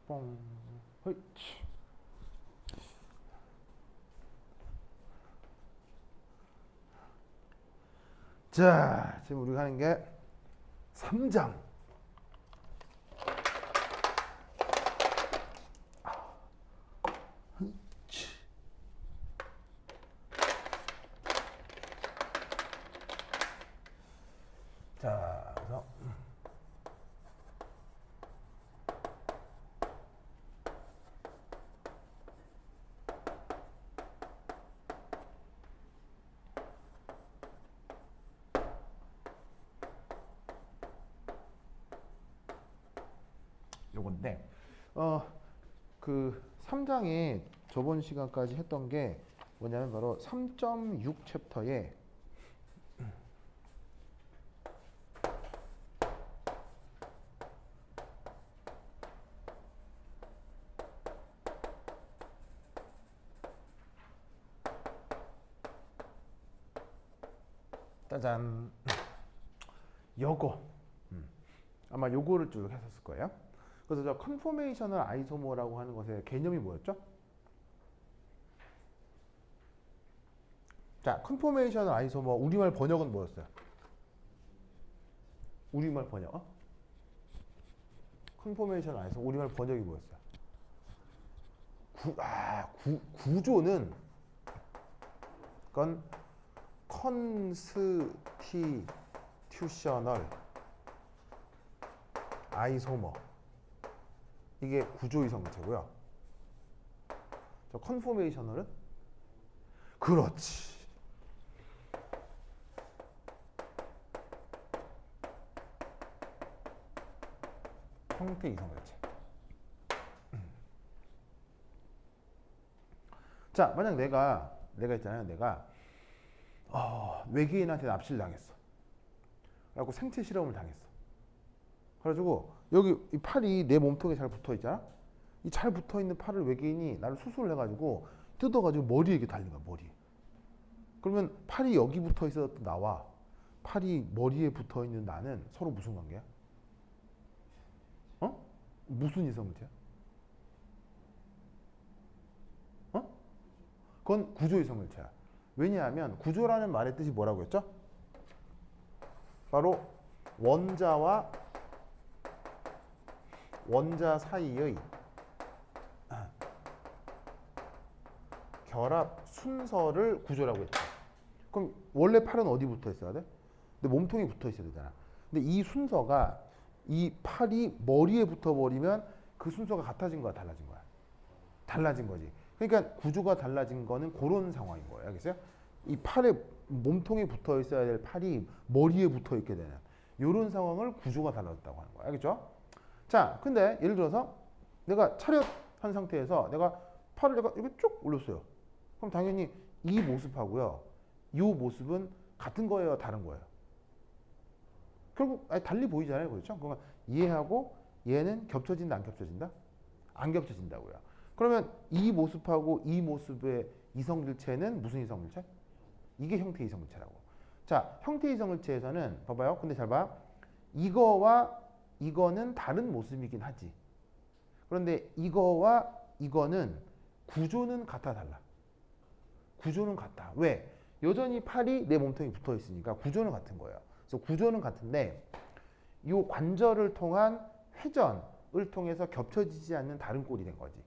뽕. 헐치. 자, 지금 우리가 하는 게 3장. 자, 그래서 요건데 그 3장에 저번 시간까지 했던 게 뭐냐면 바로 3.6 챕터에 짜잔 요거 아마 요거를 쭉 했었을 거예요. 그래서 저 컨포메이셔널 아이소모라고 하는 것의 개념이 뭐였죠? 자, 컨포메이셔널 아이소모 우리말 번역은 뭐였어요? 우리말 번역? 컨포메이셔널 아이소모 우리말 번역이 뭐였어요? 구조는 그건 컨스티튜셔널 아이소머 이게 구조이성체고요. 저 컨포메이셔널은 그렇지. 형태 이성물체. 자, 만약 내가 있잖아요. 내가 외계인한테 납치를 당했어. 그래갖고 생체 실험을 당했어. 그래가지고 여기 이 팔이 내 몸통에 잘 붙어 있잖아. 이 잘 붙어 있는 팔을 외계인이 나를 수술을 해가지고 뜯어가지고 머리에 이렇게 달린 거야. 머리에. 그러면 팔이 여기 붙어 있었던 나와 팔이 머리에 붙어 있는 나는 서로 무슨 관계야? 무슨 이성물체야? 그건 구조 이성물체야. 왜냐하면 구조라는 말의 뜻이 뭐라고 했죠? 바로 원자와 원자 사이의 결합 순서를 구조라고 했죠. 그럼 원래 팔은 어디 붙어 있어야 돼? 내 몸통에 붙어 있어야 되잖아. 근데 이 순서가 이 팔이 머리에 붙어버리면 그 순서가 같아진 거야, 달라진 거야? 달라진 거지. 그러니까 구조가 달라진 거는 그런 상황인 거예요. 알겠어요? 이 팔에 몸통에 붙어 있어야 될 팔이 머리에 붙어 있게 되는 이런 상황을 구조가 달라졌다고 하는 거야. 알겠죠? 자, 근데 예를 들어서 내가 차렷한 상태에서 내가 팔을 내가 이렇게 쭉 올렸어요. 그럼 당연히 이 모습하고요, 이 모습은 같은 거예요, 다른 거예요? 결국 달리 보이잖아요, 그렇죠? 그러니까 얘하고 얘는 겹쳐진다, 안 겹쳐진다? 안 겹쳐진다고요. 그러면 이 모습하고 이 모습의 이성질체는 무슨 이성질체? 이게 형태 이성질체라고. 자, 형태 이성질체에서는 봐봐요. 근데 잘 봐. 이거와 이거는 다른 모습이긴 하지. 그런데 이거와 이거는 구조는 같아, 달라? 구조는 같아. 왜? 여전히 팔이 내 몸통에 붙어 있으니까 구조는 같은 거예요. 그래서 구조는 같은데 이 관절을 통한 회전을 통해서 겹쳐지지 않는 다른 꼴이 된 거지.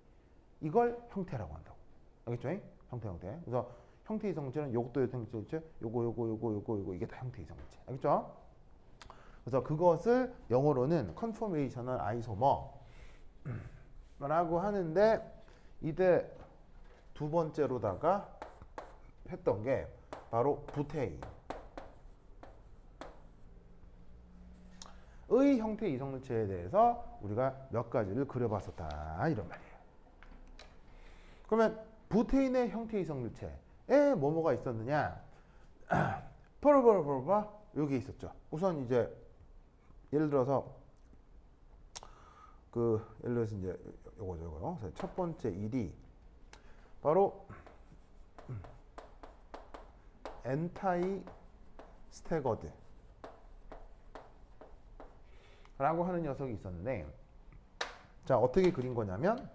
이걸 형태라고 한다고. 알겠죠? 형태. 그래서 형태 이성질체는 요것도 형태이성질체, 요거 이게 다 형태 이성질체. 알겠죠? 그래서 그것을 영어로는 컨포메이셔널 아이소머라고 하는데 이때 두 번째로다가 했던 게 바로 부테인. 의 형태 이성물체에 대해서 우리가 몇 가지를 그려봤었다 이런 말이에요. 그러면 부테인의 형태 이성물체에 뭐가 있었느냐? 봐봐 여기 있었죠. 우선 이제 예를 들어서 예를 들어서 이제 요거죠. 첫 번째 일이 바로 엔타이 스태거드 라고 하는 녀석이 있었는데 자, 어떻게 그린 거냐면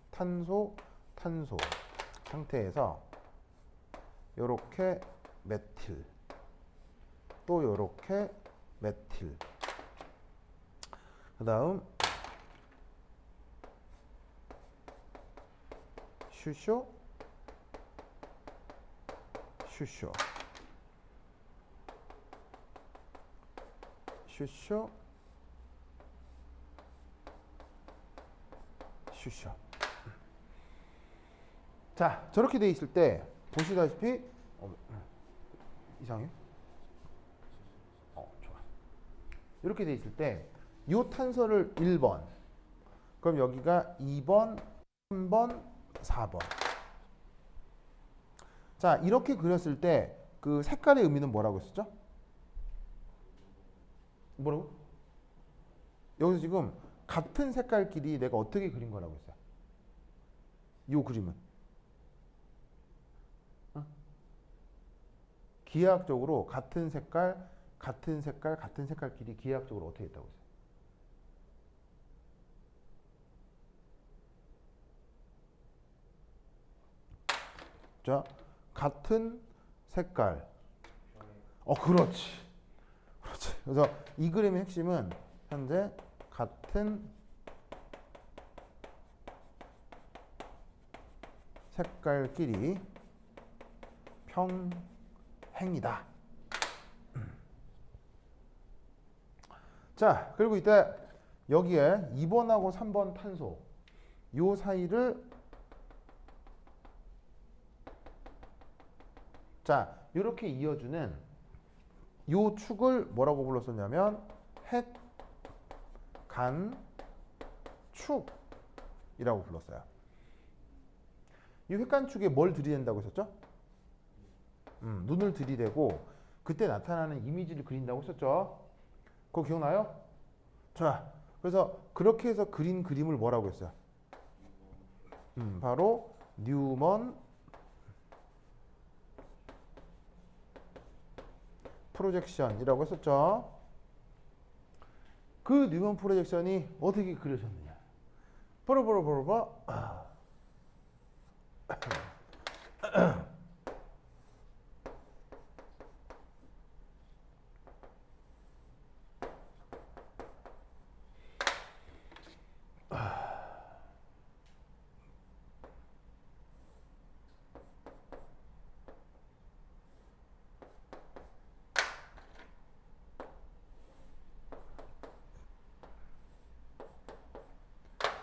탄소 상태에서 요렇게 메틸, 또 요렇게 메틸, 그 다음 슈쇼, 슈쇼, 슈쇼, 슈쇼. 자, 저렇게 돼 있을 때 보시다시피 이상해? 좋아. 이렇게 돼 있을 때 이 탄소를 1번, 그럼 여기가 2번, 3번, 4번. 자, 이렇게 그렸을 때 그 색깔의 의미는 뭐라고 했었죠? 뭐라고? 여기서 지금 같은 색깔끼리 내가 어떻게 그린 거라고 했어요? 이 그림은 기하학적으로 같은 색깔끼리 기하학적으로 어떻게 했다고 했어요? 자, 같은 색깔. 그렇지. 그래서 이 그림의 핵심은 현재 같은 색깔끼리 평행이다. 자, 그리고 이때 여기에 2번하고 3번 탄소 요 사이를 자, 이렇게 이어주는 요 축을 뭐라고 불렀었냐면 핵간축이라고 불렀어요. 이 핵간축에 뭘 들이댄다고 했었죠? 눈을 들이대고 그때 나타나는 이미지를 그린다고 했었죠. 그거 기억나요? 자, 그래서 그렇게 해서 그린 그림을 뭐라고 했어요? 바로 뉴먼 프로젝션이라고 했었죠. 그 뉴먼 프로젝션이 어떻게 그려졌느냐?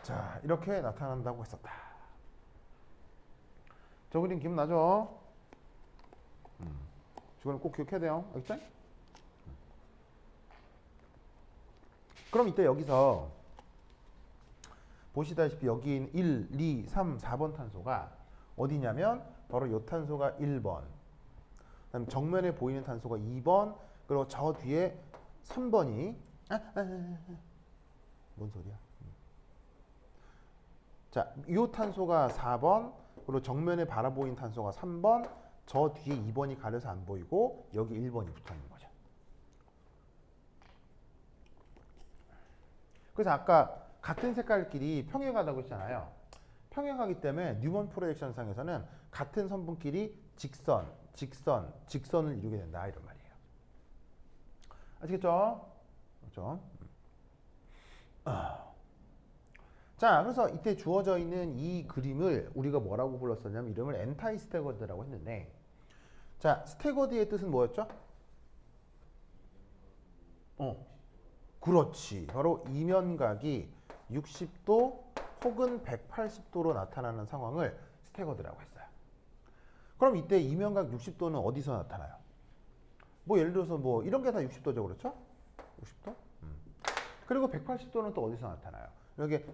자, 이렇게 나타난다고 했었다. 저 그림 기억나죠? 이거는 꼭 기억해야 돼요. 알겠죠? 그럼 이때 여기서 보시다시피 여기 있는 1, 2, 3, 4번 탄소가 어디냐면 바로 이 탄소가 1번, 그다음 정면에 보이는 탄소가 2번, 그리고 저 뒤에 3번이 뭔 소리야? 자, 이 탄소가 4번, 그리고 정면에 바라보이는 탄소가 3번, 저 뒤에 2번이 가려서 안 보이고 여기 1번이 붙어 있는 거죠. 그래서 아까 같은 색깔끼리 평행하다고 했잖아요. 평행하기 때문에 뉴먼 프로젝션 상에서는 같은 선분끼리 직선을 이루게 된다 이런 말이에요. 아시겠죠? 그렇죠? 자, 그래서 이때 주어져 있는 이 그림을 우리가 뭐라고 불렀었냐면 이름을 엔타이 스태거드라고 했는데, 자, 스태거드의 뜻은 뭐였죠? 그렇지. 바로 이면각이 60도 혹은 180도로 나타나는 상황을 스태거드라고 했어요. 그럼 이때 이면각 60도는 어디서 나타나요? 뭐 예를 들어서 뭐 이런 게 다 60도죠, 그렇죠? 60도? 그리고 180도는 또 어디서 나타나요? 여기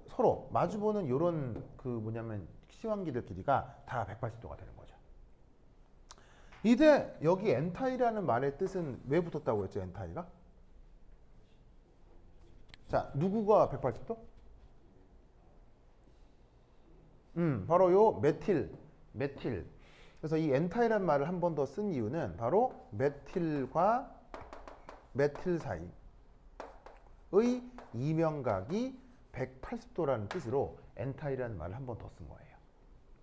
서로 마주보는 요런 그 뭐냐면 시황기들 길이가 다 180도가 되는 거죠. 이때 여기 엔타이라는 말의 뜻은 왜 붙었다고 했죠, 엔타이가? 자, 누구가 180도? 바로 요 메틸. 그래서 이 엔타이라는 말을 한 번 더 쓴 이유는 바로 메틸과 메틸 사이의 이면각이 180도라는 뜻으로 엔타이라는 말을 한 번 더 쓴 거예요.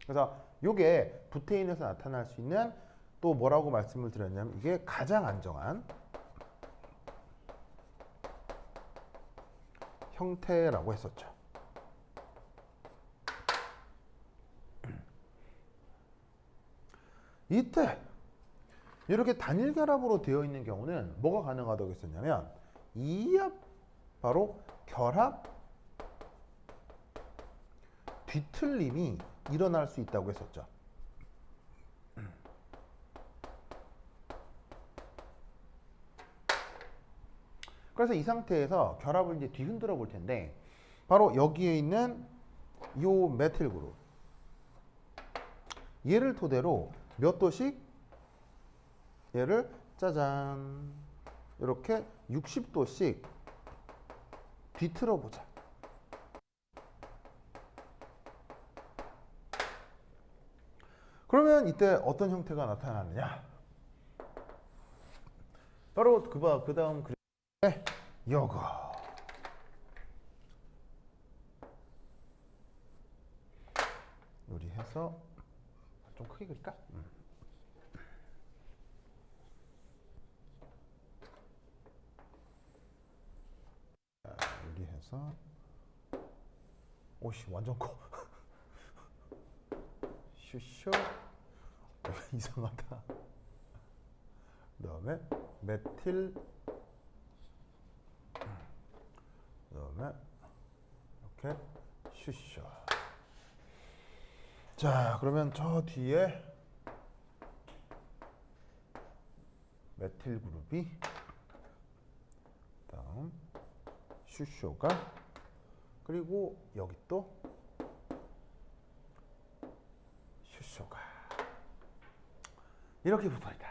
그래서 이게 부테인에서 나타날 수 있는 또 뭐라고 말씀을 드렸냐면 이게 가장 안정한 형태라고 했었죠. 이때 이렇게 단일 결합으로 되어 있는 경우는 뭐가 가능하다고 했었냐면 이압 바로 결합 뒤틀림이 일어날 수 있다고 했었죠. 그래서 이 상태에서 결합을 이제 뒤흔들어 볼 텐데 바로 여기에 있는 요 메틸 그룹 얘를 토대로 몇 도씩 얘를 짜잔 이렇게 60도씩 뒤틀어 보자. 그러면 이때 어떤 형태가 나타나느냐? 바로 그 다음 그림에 요거 요리해서 좀 크게 그릴까? 요리해서 오씨 완전 커. 슈쇼 이상하다. 그다음에 메틸 그다음에 이렇게 슈쇼. 자 그러면 저 뒤에 메틸 그룹이 다음 슈쇼가 그리고 여기 또 슈쇼가 이렇게 붙어있다.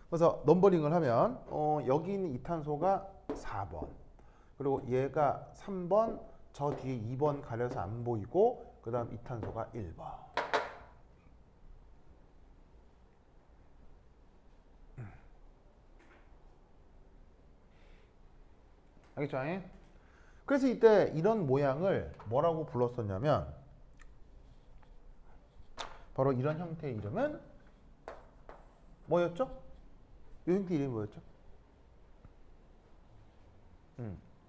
그래서 넘버링을 하면 여기 있는 이탄소가 4번 그리고 얘가 3번 저 뒤에 2번 가려서 안 보이고 그 다음 이탄소가 1번. 알겠죠? 그래서 이때 이런 모양을 뭐라고 불렀었냐면 바로 이런 형태의 이름은 뭐였죠? 이 형태 이름이 뭐였죠?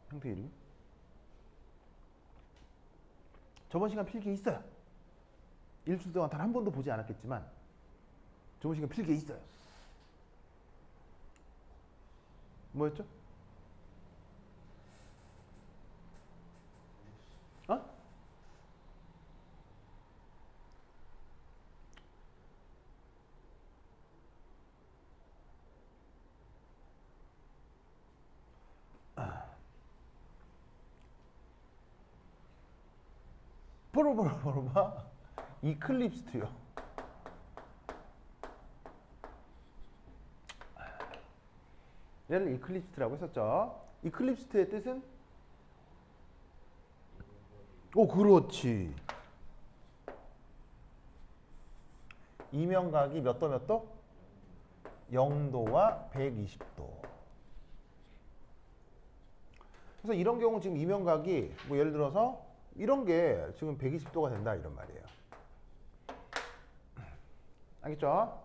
형태 이름. 저번 시간 필기에 있어요. 일주일 동안 단 한 번도 보지 않았겠지만 저번 시간 필기에 있어요. 뭐였죠? 어? 보로보로보로봐 이클립스트요. 얘를 이클립스트라고 했었죠. 이클립스트의 뜻은? 오 그렇지. 이명각이 몇 도 몇 도? 0도와 120도. 그래서 이런 경우 지금 이명각이 뭐 예를 들어서 이런 게 지금 120도가 된다 이런 말이에요. 알겠죠?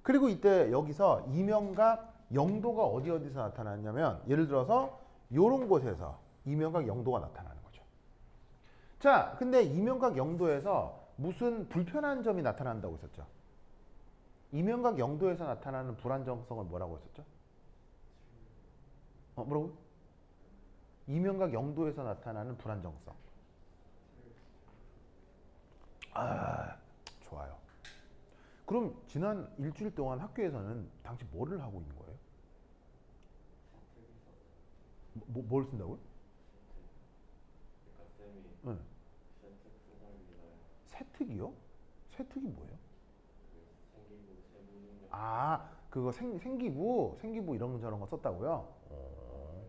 그리고 이때 여기서 이명각 0도가 어디서 나타나냐면 예를 들어서 이런 곳에서 이명각 0도가 나타나는 거죠. 자, 근데 이명각 0도에서 무슨 불편한 점이 나타난다고 했었죠? 이명각 0도에서 나타나는 불안정성은 뭐라고 했었죠? 뭐라고? 이명각 0도에서 나타나는 불안정성. 좋아요. 그럼 지난 일주일 동안 학교에서는 당신 뭐를 하고 있는 거예요? 뭘 쓴다고요? 응. 세특이요? 세특이 뭐예요? 아, 그거 생기부 이런 저런 거 썼다고요? 어.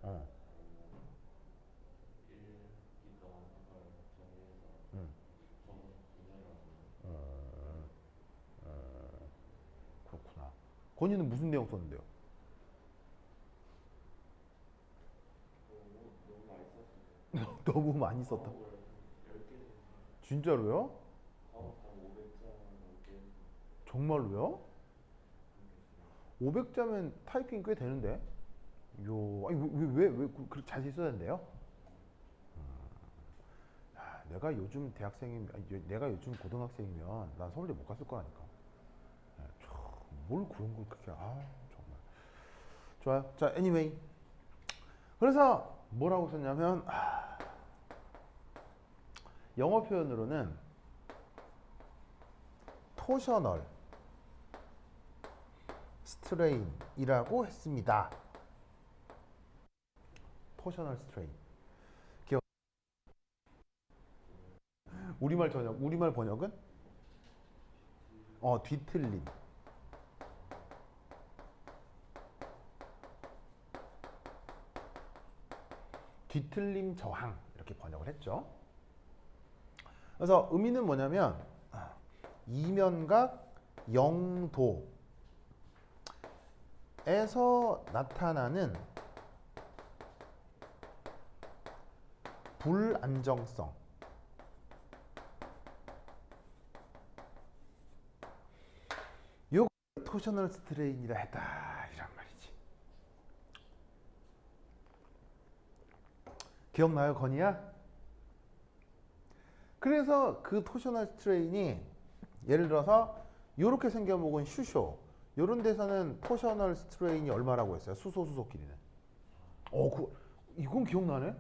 응. 그렇구나. 건이는 무슨 내용 썼는데요? 너무 많이 썼다. 진짜로요? 정말로요? 500자면 타이핑 꽤 되는데? 요, 아니, 왜 그렇게 자세히 써야 된대요? 야, 내가 요즘 대학생이면, 아니, 내가 요즘 고등학생이면 난 서울대 못 갔을 거라니까. 야, 뭘 그런 걸 그렇게, 정말. 좋아요. 자, anyway. 그래서 뭐라고 썼냐면, 영어 표현으로는 토셔널 스트레인이라고 했습니다. 토셔널 스트레인. 기억. 우리말 번역은 뒤틀림. 뒤틀림 저항 이렇게 번역을 했죠. 그래서 의미는 뭐냐면 이면각 0도에서 나타나는 불안정성, 요걸 토셔널 스트레인이라 했다 이란 말이지. 기억나요, 건이야? 그래서 그 토셔널 스트레인이 예를 들어서 이렇게 생겨먹은 슈쇼 이런 데서는 토셔널 스트레인이 얼마라고 했어요? 수소수소끼리는. 이건 기억나네?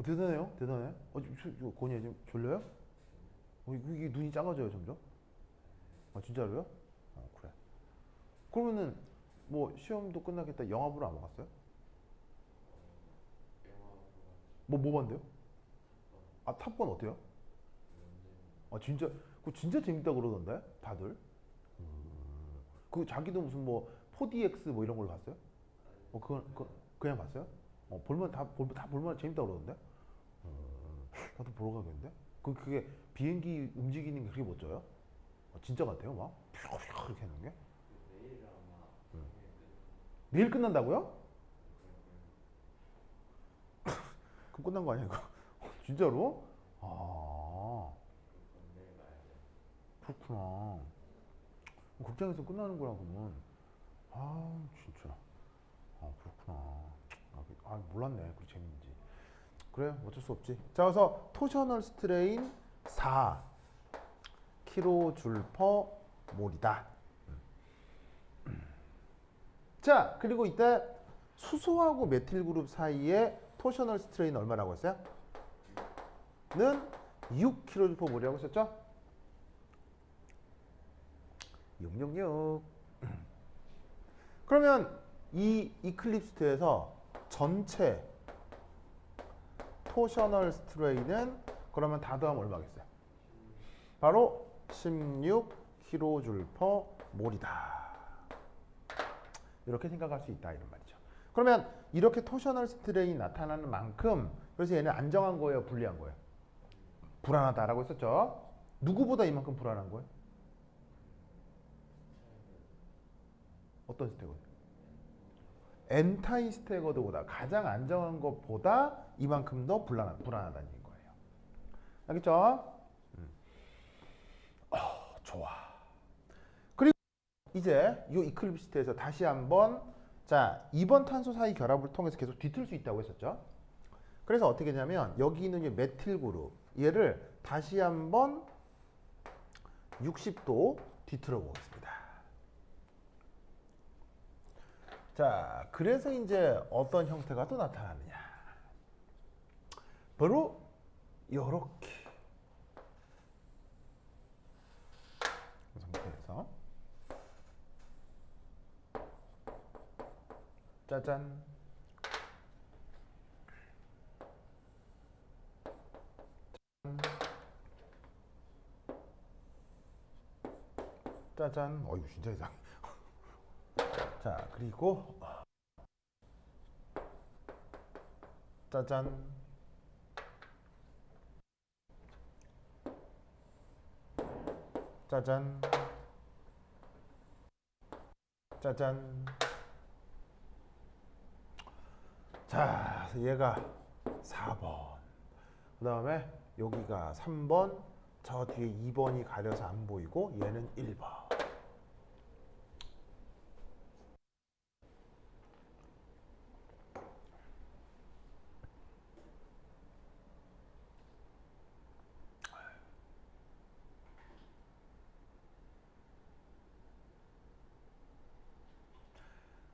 대단해요, 대단해. 건이야 지금 졸려요? 이게 눈이 작아져요 점점. 진짜로요? 그래. 그러면은 뭐 시험도 끝나겠다. 영화 보러 안 갔어요? 뭐 봤는데요? 탑건 어때요? 진짜 그거 진짜 재밌다 그러던데 다들. 그 자기도 무슨 뭐 4DX 뭐 이런 걸 봤어요? 그냥 봤어요? 다 볼만 재밌다 그러던데. 나도 보러 가겠는데. 그게 비행기 움직이는 게 그렇게 멋져요? 진짜 같아요 막 퓨 이렇게 하는 게. 내일 끝난다고요? 그럼 끝난 거 아니야 이거? 진짜로? 그렇구나. 극장에서 끝나는 거라 그러면. 진짜. 그렇구나. 몰랐네. 그렇게 재밌는지. 그래, 어쩔 수 없지. 자, 그래서 토셔널 스트레인 4 kJ/몰이다. 자, 그리고 이때 수소하고 메틸 그룹 사이에 토셔널 스트레인 얼마라고 했어요? 는 6 kJ/몰이라고 했었죠? 666. 그러면 이 이클립스트에서 전체 토셔널 스트레인은 그러면 다 더하면 얼마겠어요? 바로 16 kJ/몰이다. 이렇게 생각할 수 있다 이런 말이죠. 그러면 이렇게 토셔널 스트레인이 나타나는 만큼 그래서 얘는 안정한 거예요, 불리한 거예요? 불안하다라고 했었죠. 누구보다 이만큼 불안한 거예요? 어떤 스태거드? 엔타이 스태거드보다 가장 안정한 것보다 이만큼 더 불안하다는 거예요. 알겠죠? 좋아. 그리고 이제 이 이클립스트에서 다시 한번 자 2번 탄소 사이 결합을 통해서 계속 뒤틀 수 있다고 했었죠. 그래서 어떻게 했냐면 여기 있는 이 메틸 그룹 얘를 다시 한번 60도 뒤틀어 보겠습니다. 자, 그래서 이제 어떤 형태가 또 나타나느냐. 바로 요렇게 이 상태에서 짜잔. 짜잔. 이거 진짜 이상해. 자, 그리고 짜잔. 짜잔. 짜잔. 자, 얘가 4번. 그 다음에 여기가 3번, 저 뒤에 2번이 가려서 안 보이고 얘는 1번.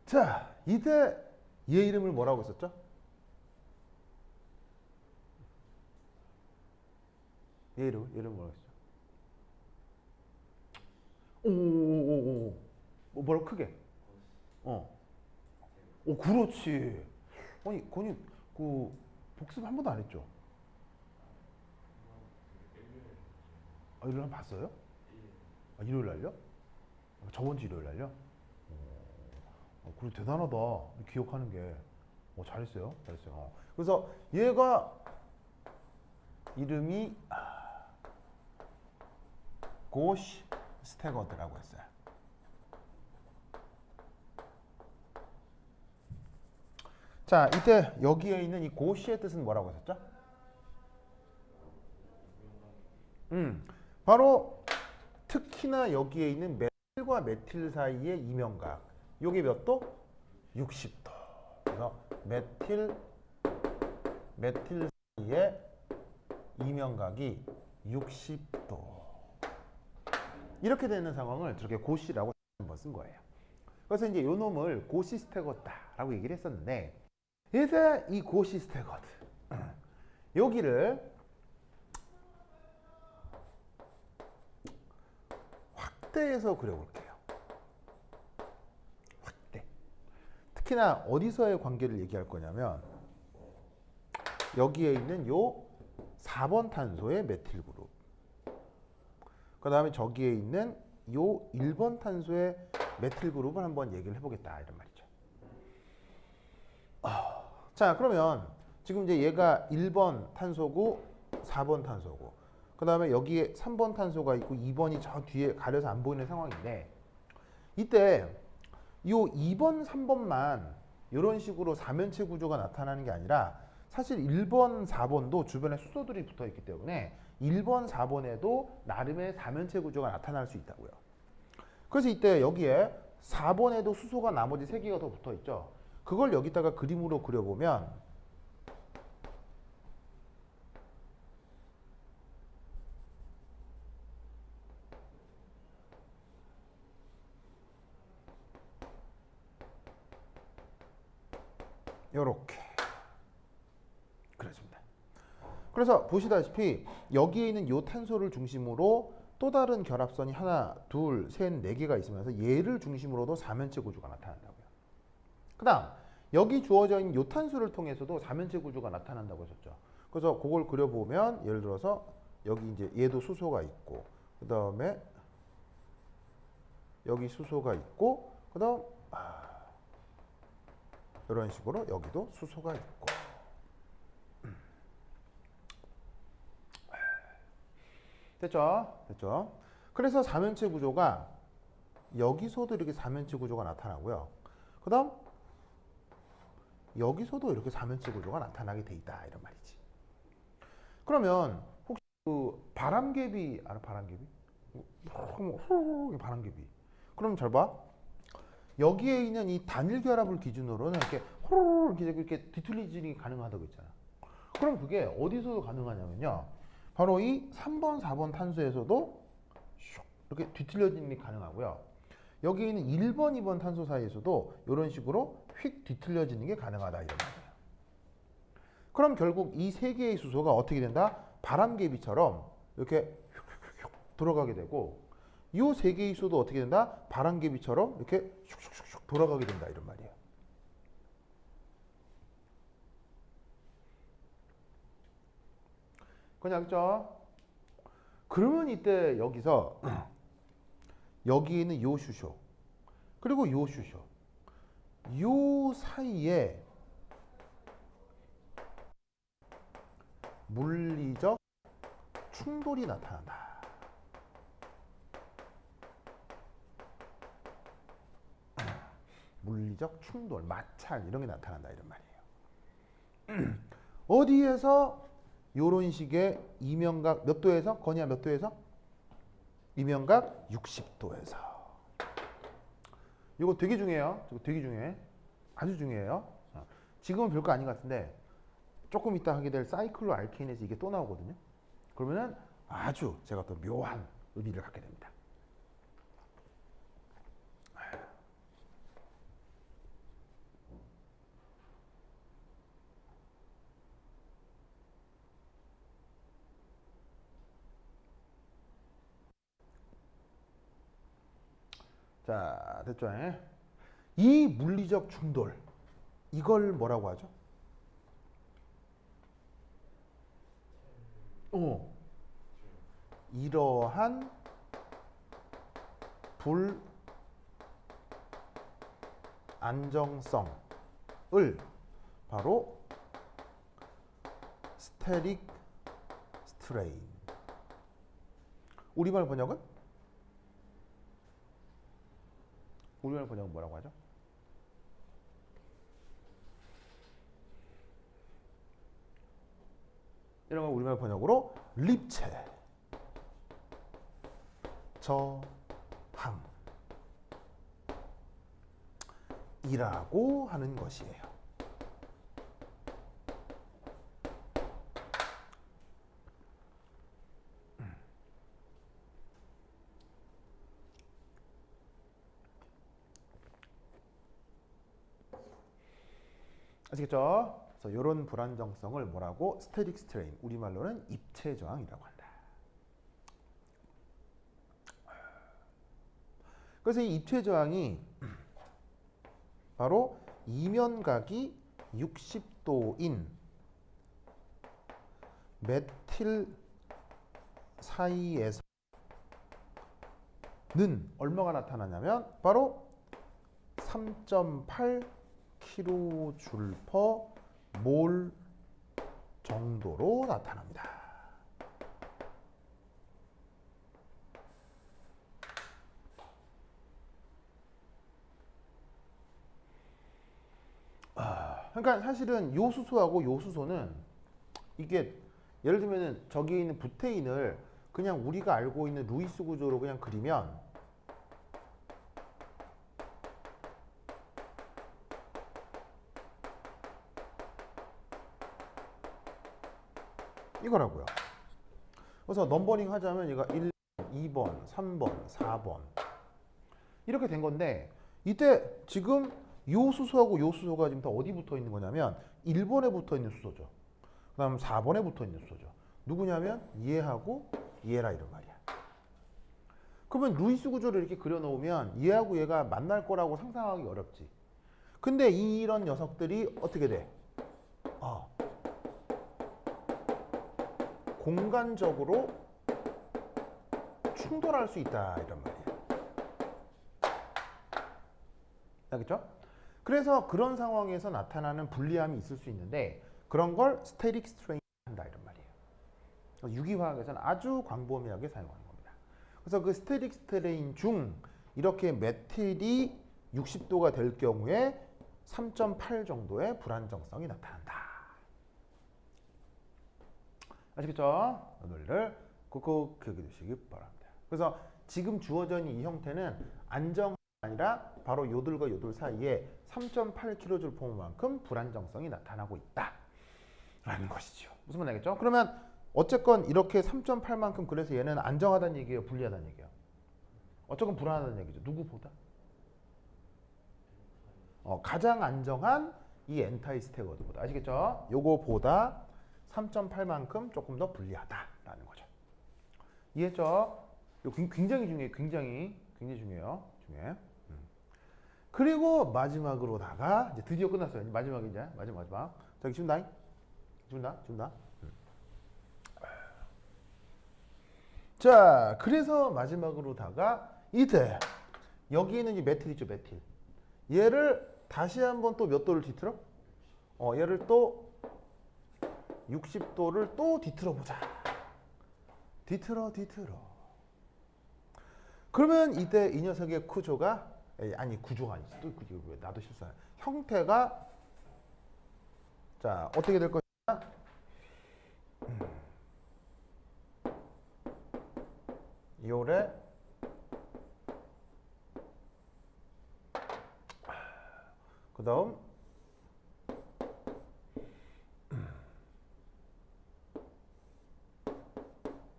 자, 이때 얘 이름을 뭐라고 했었죠? 얘 이름 뭐라고 했죠? 오오오오. 뭐라고 크게? 어. 오, 그렇지. 아니, 건이 그 복습 한 번도 안 했죠? 아, 일요일 날 봤어요? 아, 일요일 날요? 저번 주 일요일 날요? 그리고 대단하다. 기억하는 게. 잘했어요. 잘했어요. 그래서 얘가 이름이 고시 스태거드라고 했어요. 자, 이때 여기에 있는 이 고시의 뜻은 뭐라고 했었죠? 바로 특히나 여기에 있는 메틸과 메틸 사이의 이면각. 요게 몇 도? 60도. 그래서 메틸 사이의 이면각이 60도. 이렇게 되는 상황을 저렇게 고시라고 한번 쓴 거예요. 그래서 이제 요 놈을 고시스태거드라고 얘기를 했었는데, 이제 이 고시스태거드 여기를 확대해서 그려볼게요. 확대. 특히나 어디서의 관계를 얘기할 거냐면 여기에 있는 요 4번 탄소의 메틸 그룹, 그 다음에 저기에 있는 요 1번 탄소의 메틸 그룹을 한번 얘기를 해보겠다 이런 말이죠. 자, 그러면 지금 이제 얘가 1번 탄소고 4번 탄소고, 그 다음에 여기에 3번 탄소가 있고 2번이 저 뒤에 가려서 안 보이는 상황인데, 이때 요 2번, 3번만 이런 식으로 사면체 구조가 나타나는 게 아니라 사실 1번, 4번도 주변에 수소들이 붙어 있기 때문에 1번, 4번에도 나름의 사면체 구조가 나타날 수 있다고요. 그래서 이때 여기에 4번에도 수소가 나머지 3개가 더 붙어 있죠. 그걸 여기다가 그림으로 그려보면 요렇게 그려집니다. 그래서 보시다시피 여기에 있는 요 탄소를 중심으로 또 다른 결합선이 하나, 둘, 셋, 네 개가 있으면서 얘를 중심으로도 사면체 구조가 나타난다고요. 그 다음 여기 주어져 있는 요 탄소를 통해서도 사면체 구조가 나타난다고 했었죠. 그래서 그걸 그려보면 예를 들어서 여기 이제 얘도 수소가 있고, 그 다음에 여기 수소가 있고, 그 다음 이런 식으로 여기도 수소가 있고. 됐죠? 됐죠? 그래서 사면체 구조가 여기서도 이렇게 사면체 구조가 나타나고요. 그 다음 여기서도 이렇게 사면체 구조가 나타나게 돼 있다 이런 말이지. 그러면 혹시 그 바람개비 알아? 바람개비? 바람개비. 그럼 잘 봐. 여기에 있는 이 단일 결합을 기준으로는 이렇게 뒤틀리진이 가능하다고 했잖아. 그럼 그게 어디서 가능하냐면요. 바로 이 3번, 4번 탄소에서도 이렇게 뒤틀려짐이 가능하고요. 여기 있는 1번, 2번 탄소 사이에서도 이런 식으로 휙 뒤틀려지는 게 가능하다 이런 말이에요. 그럼 결국 이 세 개의 수소가 어떻게 된다? 바람개비처럼 이렇게 휙휙휙 돌아가게 되고, 이 세 개의 수소도 어떻게 된다? 바람개비처럼 이렇게 슉슉슉 돌아가게 된다 이런 말이에요. 그냥 알죠? 그러면 이때 여기서 여기 있는 요 수소 그리고 요 수소 요 사이에 물리적 충돌이 나타난다. 물리적 충돌, 마찰 이런 게 나타난다 이런 말이에요. 어디에서 요런 식의 이면각 몇 도에서? 건이야 몇 도에서? 이면각 60도에서. 이거 되게 중요해요. 이거 되게 중요해. 아주 중요해요. 지금은 별거 아닌 것 같은데 조금 이따 하게 될 사이클로 알케인에서 이게 또 나오거든요. 그러면은 아주 제가 또 묘한 의미를 갖게 됩니다. 자, 됐죠? 이 물리적 충돌, 이걸 뭐라고 하죠? 이러한 불안정성을 바로 스테릭 스트레인. 우리말 번역은? 우리말 번역은 뭐라고 하죠? 이런 걸 우리말 번역으로 립체 저항이라고 하는 것이에요. 아시겠죠? 그래서 이런 불안정성을 뭐라고? 스테릭 스트레인, 우리말로는 입체 저항이라고 한다. 그래서 이 입체 저항이 바로 이면각이 60도인 메틸 사이에서는 얼마가 나타나냐면 바로 3.8 kJ/몰 정도로 나타납니다. 그러니까 사실은 요수소하고 요수소는 이게 예를 들면은 저기 있는 부테인을 그냥 우리가 알고 있는 루이스 구조로 그냥 그리면 이거라고요. 그래서 넘버링 하자면 얘가 1번, 2번, 3번, 4번 이렇게 된 건데 이때 지금 요 수소하고 요 수소가 지금 다 어디 붙어 있는 거냐면 1번에 붙어 있는 수소죠. 그 다음 4번에 붙어 있는 수소죠. 누구냐면 얘하고 얘라 이런 말이야. 그러면 루이스 구조를 이렇게 그려놓으면 얘하고 얘가 만날 거라고 상상하기 어렵지. 근데 이런 녀석들이 어떻게 돼? 공간적으로 충돌할 수 있다 이런 말이야. 알겠죠? 그래서 그런 상황에서 나타나는 불리함이 있을 수 있는데 그런 걸 스테릭 스트레인 한다 이런 말이에요. 유기화학에서는 아주 광범위하게 사용하는 겁니다. 그래서 그 스테릭 스트레인 중 이렇게 메틸이 60도가 될 경우에 3.8 정도의 불안정성이 나타난다. 아시겠죠? 이 논리를 꾹꾹 기억해 두시기 바랍니다. 그래서 지금 주어져 있는 이 형태는 안정이 아니라 바로 요들과 요들 사이에 3.8 kJ/몰만큼 불안정성이 나타나고 있다라는 것이죠. 무슨 말 알겠죠? 그러면 어쨌건 이렇게 3.8만큼 그래서 얘는 안정하다는 얘기예요, 불리하다는 얘기예요? 어쨌건 불안하다는 얘기죠. 누구보다? 가장 안정한 이 엔타이스테거드보다. 아시겠죠? 요거보다 3.8만큼 조금 더 불리하다라는 거죠. 이해했죠? 이거 굉장히 중요해요. 굉장히 중요해요. 중요해. 그리고 마지막으로다가 이제 드디어 끝났어요. 마지막 이제 마지막. 저기 준다. 자, 그래서 마지막으로다가 이때 여기에는 이 메틸 있죠, 메틸. 얘를 다시 한번 또 몇 도를 뒤틀어? 얘를 또 60도를 또 뒤틀어 보자. 뒤틀어. 그러면 이때 이 녀석의 구조가 아니 구조가 아니지. 또 나도 실수하네. 형태가 자 어떻게 될 것이냐? 요래 그 다음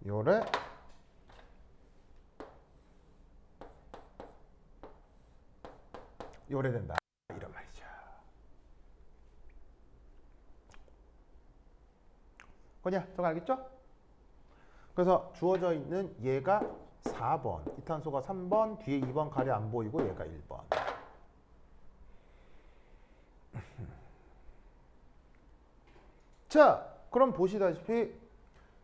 요래 요래 된다 이런 말이죠. 그냥 저거 알겠죠? 그래서 주어져 있는 얘가 4번, 이탄소가 3번, 뒤에 2번 가려 안 보이고 얘가 1번. 자, 그럼 보시다시피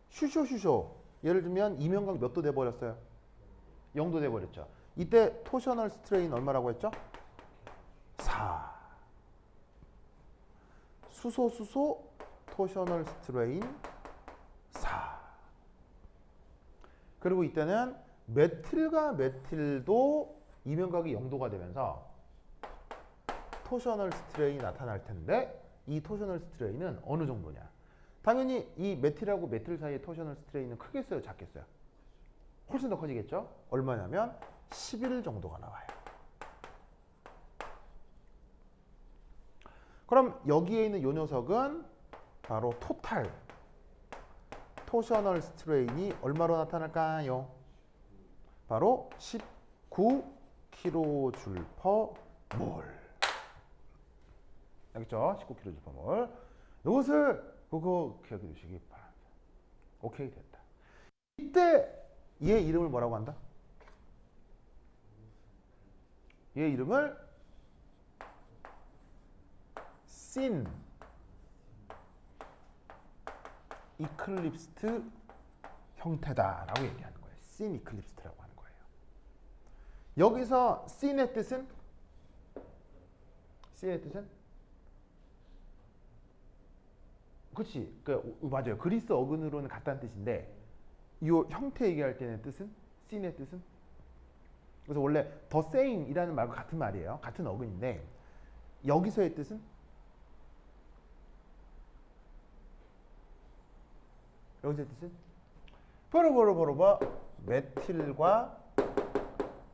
슈쇼 예를 들면 이면각 몇 도 돼버렸어요? 0도 돼버렸죠. 이때 토셔널 스트레인 얼마라고 했죠? 4. 수소 토셔널 스트레인 4. 그리고 이때는 메틸과 메틸도 이면각이 0도가 되면서 토셔널 스트레인이 나타날 텐데 이 토셔널 스트레인은 어느 정도냐? 당연히 이 메틸하고 메틸 사이의 토셔널 스트레인은 크겠어요? 작겠어요? 훨씬 더 커지겠죠? 얼마냐면 11 정도가 나와요. 그럼 여기에 있는 이 녀석은 바로 토셔널 스트레인이 얼마로 나타날까요? 바로 19kJ/몰. 알겠죠? 19kJ/몰. 이것을 그거 기억해 주시기 바랍니다. 오케이, 됐다. 이때 얘 이름을 뭐라고 한다? 얘 이름을 씬 이클립스트 형태다라고 얘기하는 거예요. 씬 이클립스트라고 하는 거예요. 여기서 씬의 뜻은 그렇지. 맞아요. 그리스 어근으로는 같다는 뜻인데 이 형태 얘기할 때는 뜻은 씬의 뜻은 그래서 원래 the same이라는 말과 같은 말이에요. 같은 어근인데 여기서의 뜻은 바로 메틸과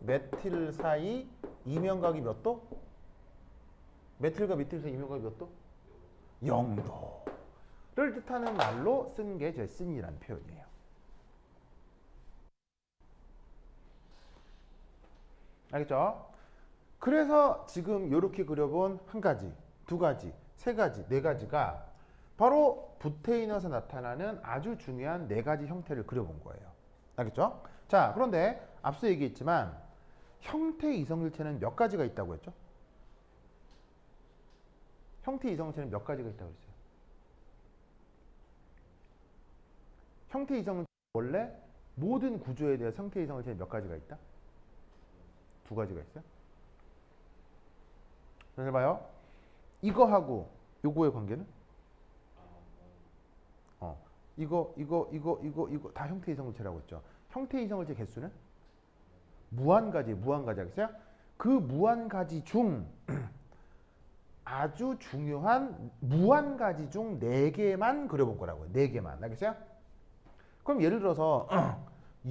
메틸 사이 이면각이 몇 도? 메틸과 메틸 사이 이면각이 몇 도? 0도를 뜻하는 말로 쓴 게 제 씬이라는 표현이에요. 알겠죠? 그래서 지금 이렇게 그려본 한 가지, 두 가지, 세 가지, 네 가지가 바로 부테인에서 나타나는 아주 중요한 네 가지 형태를 그려본 거예요. 알겠죠? 자, 그런데 앞서 얘기했지만 형태 이성일체는 몇 가지가 있다고 했죠? 형태 이성일체는 몇 가지가 있다고 했어요? 형태 이성일체 원래 모든 구조에 대해서 형태 이성일체는 몇 가지가 있다? 두 가지가 있어요. 잘 봐요. 이거하고 요거의 관계는? 이거 다 형태 이성물체라고 했죠. 형태 이성물체 개수는? 무한가지 하겠어요? 그 무한가지 중 아주 중요한 무한가지 중 4개만 그려본 거라고요. 4개만. 알겠어요? 그럼 예를 들어서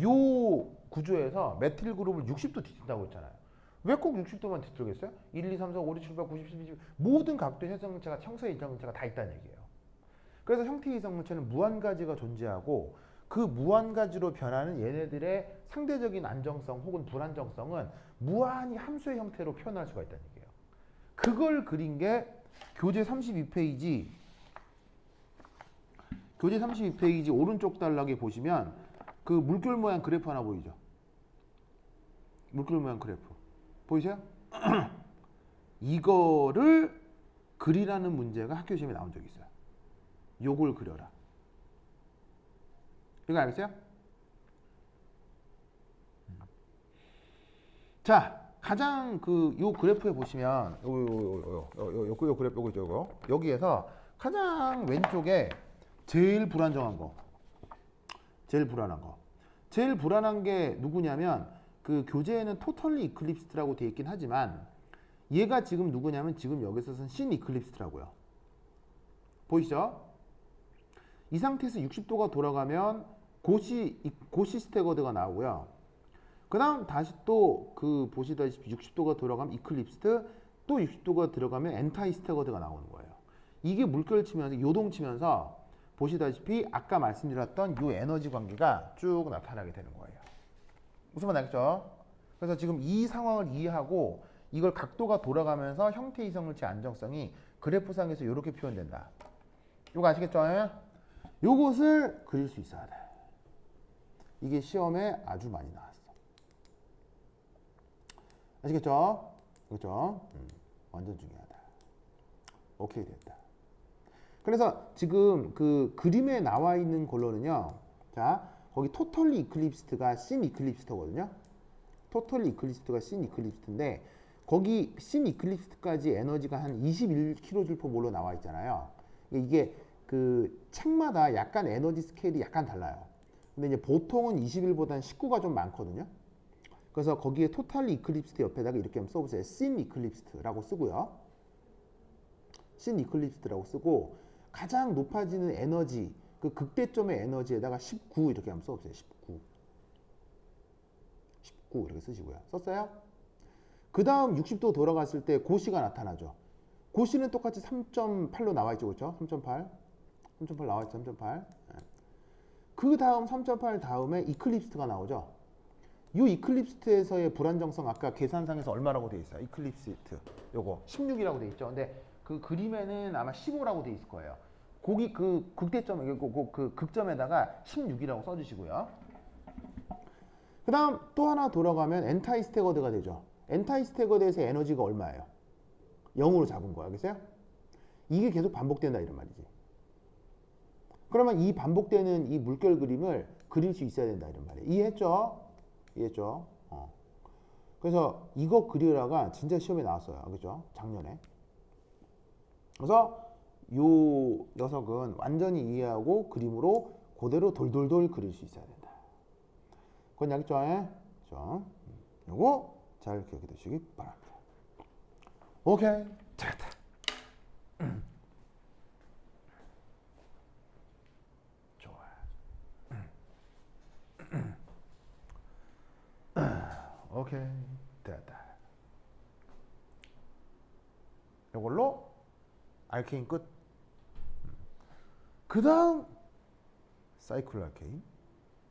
요 구조에서 메틸 그룹을 60도 뒤진다고 했잖아요. 왜 꼭 60도만 뒤틀겠어요? 1, 2, 3, 4, 5, 6, 7, 8, 9, 10, 11, 12 모든 각도의 현상물체가 형성의 이성물체가 다 있다는 얘기예요. 그래서 형태 이성물체는 무한가지가 존재하고 그 무한가지로 변하는 얘네들의 상대적인 안정성 혹은 불안정성은 무한히 함수의 형태로 표현할 수가 있다는 얘기예요. 그걸 그린 게 교재 32페이지 오른쪽 단락에 보시면 그 물결 모양 그래프 하나 보이죠? 물결 모양 그래프 보이세요? 이거를 그리라는 문제가 학교 시험에 나온 적이 있어요. 요걸 그려라. 이거 알겠어요? 자, 가장 요 그래프에 보시면 요 그래프 요거 여기에서 가장 왼쪽에 제일 불안정한 거. 제일 불안한 게 누구냐면 그 교재에는 토털리 이클립스라고 되어 있긴 하지만 얘가 지금 누구냐면 지금 여기서 쓴 씬 이클립스라고요. 보이시죠? 이 상태에서 60도가 돌아가면 고시 스태거드가 나오고요. 그 다음 다시 또 그 보시다시피 60도가 돌아가면 이클립스트, 또 60도가 들어가면 엔타이스테거드가 나오는 거예요. 이게 물결 치면서 요동 치면서 보시다시피 아까 말씀드렸던 이 에너지 관계가 쭉 나타나게 되는 거예요. 무슨 말 알겠죠? 그래서 지금 이 상황을 이해하고 이걸 각도가 돌아가면서 형태 이성물체 안정성이 그래프상에서 이렇게 표현된다. 이거 아시겠죠? 요것을 그릴 수 있어야 돼. 이게 시험에 아주 많이 나왔어. 아시겠죠? 그렇죠? 완전 중요하다. 오케이, 됐다. 그래서 지금 그 그림에 나와 있는 걸로는요. 자, 거기 토털리 이클립스트가 신 이클립스트거든요. 토털리 이클립스트가 신 이클립스트인데 거기 신 이클립스트까지 에너지가 한 21kJ/몰로 나와 있잖아요. 이게 그 책마다 약간 에너지 스케일이 약간 달라요. 근데 이제 보통은 21보다는 19가 좀 많거든요. 그래서 거기에 토탈리 이클립스트 옆에다가 이렇게 한번 써보세요. 신 이클립스트라고 쓰고요. 신 이클립스트라고 쓰고 가장 높아지는 에너지, 그 극대점의 에너지에다가 19 이렇게 한번 써보세요. 19 이렇게 쓰시고요. 썼어요? 그 다음 60도 돌아갔을 때 고시가 나타나죠. 고시는 똑같이 3.8로 나와 있죠. 그렇죠? 3.8 나와 있죠. 3.8. 그 다음 3.8 다음에 이클립스트가 나오죠. 이 이클립스트에서의 불안정성 아까 계산상에서 얼마라고 되어 있어요? 이클립스트 요거 16이라고 되어 있죠. 근데 그 그림에는 아마 15라고 되어 있을 거예요. 거기 그 극대점 그 극점에다가 16이라고 써주시고요. 그 다음 또 하나 돌아가면 엔타이스테거드가 되죠. 엔타이스테거드에서 에너지가 얼마예요? 0으로 잡은 거야. 알겠어요? 이게 계속 반복된다 이런 말이지. 그러면 이 반복되는 이 물결 그림을 그릴 수 있어야 된다 이런 말이에요. 이해했죠? 이해했죠? 그래서 이거 그리라가 진짜 시험에 나왔어요. 그죠? 작년에. 그래서 요 녀석은 완전히 이해하고 그림으로 그대로 돌돌돌 그릴 수 있어야 된다. 그건 알겠죠? 그죠? 요거 잘 기억해 두시기 바랍니다. 오케이. 잘했다. 좋아. 오케이. 됐다. 요걸로 알케인 끝. 그 다음 사이클 알케인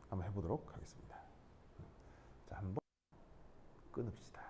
한번 해보도록 하겠습니다. 자, 한번 끊읍시다.